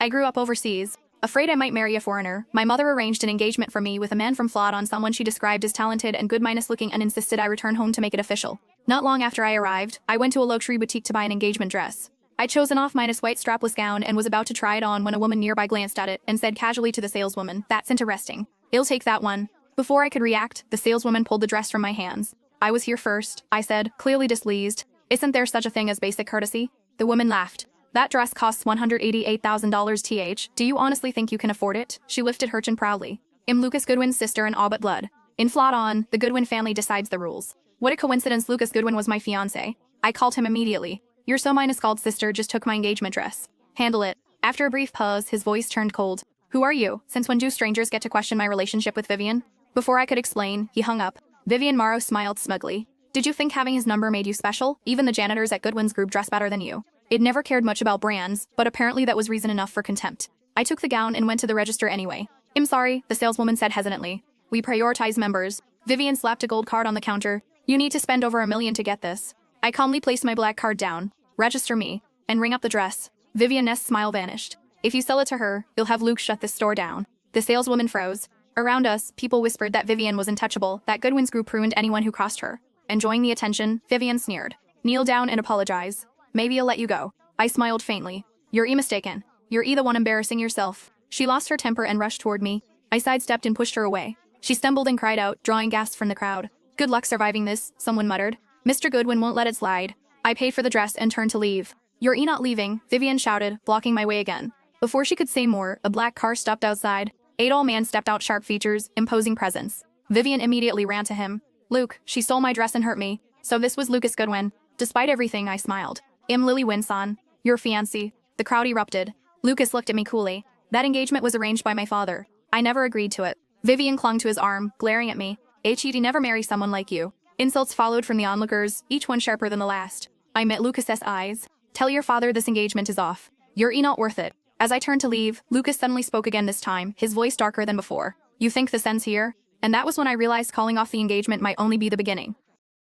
I grew up overseas. Afraid I might marry a foreigner, my mother arranged an engagement for me with a man from Flodon, someone she described as talented and good-looking, and insisted I return home to make it official. Not long after I arrived, I went to a luxury boutique to buy an engagement dress. I chose an off-white strapless gown and was about to try it on when a woman nearby glanced at it and said casually to the saleswoman, "That's interesting. I'll take that one." Before I could react, the saleswoman pulled the dress from my hands. "I was here first," I said, clearly displeased. "Isn't there such a thing as basic courtesy?" The woman laughed. "That dress costs $188,000 th. Do you honestly think you can afford it?" She lifted her chin proudly. "I'm Lucas Goodwin's sister in all but blood. In Flodon, the Goodwin family decides the rules." What a coincidence, Lucas Goodwin was my fiancé. I called him immediately. "Your so-called sister just took my engagement dress. Handle it." After a brief pause, his voice turned cold. "Who are you? Since when do strangers get to question my relationship with Vivian?" Before I could explain, he hung up. Vivian Morrow smiled smugly. "Did you think having his number made you special? Even the janitors at Goodwin's group dress better than you." It never cared much about brands, but apparently that was reason enough for contempt. I took the gown and went to the register anyway. "I'm sorry," the saleswoman said hesitantly. "We prioritize members." Vivian slapped a gold card on the counter. "You need to spend over $1 million to get this." I calmly placed my black card down. "Register me, and ring up the dress." Vivian's smile vanished. "If you sell it to her, you'll have Luke shut this store down." The saleswoman froze. Around us, people whispered that Vivian was untouchable, that Goodwin's group ruined anyone who crossed her. Enjoying the attention, Vivian sneered. "Kneel down and apologize. Maybe I'll let you go." I smiled faintly. "You're mistaken. You're the one embarrassing yourself." She lost her temper and rushed toward me. I sidestepped and pushed her away. She stumbled and cried out, drawing gasps from the crowd. "Good luck surviving this," someone muttered. "Mr. Goodwin won't let it slide." I paid for the dress and turned to leave. "You're not leaving," Vivian shouted, blocking my way again. Before she could say more, a black car stopped outside. A tall man stepped out, sharp features, imposing presence. Vivian immediately ran to him. "Luke, she stole my dress and hurt me." So this was Lucas Goodwin. Despite everything, I smiled. "I'm Lily Winson, your fiancée." The crowd erupted. Lucas looked at me coolly. "That engagement was arranged by my father. I never agreed to it." Vivian clung to his arm, glaring at me. "He'd never marry someone like you." Insults followed from the onlookers, each one sharper than the last. I met Lucas's eyes. "Tell your father this engagement is off. You're not worth it." As I turned to leave, Lucas suddenly spoke again, this time, his voice darker than before. "You think this ends here?" And that was when I realized calling off the engagement might only be the beginning.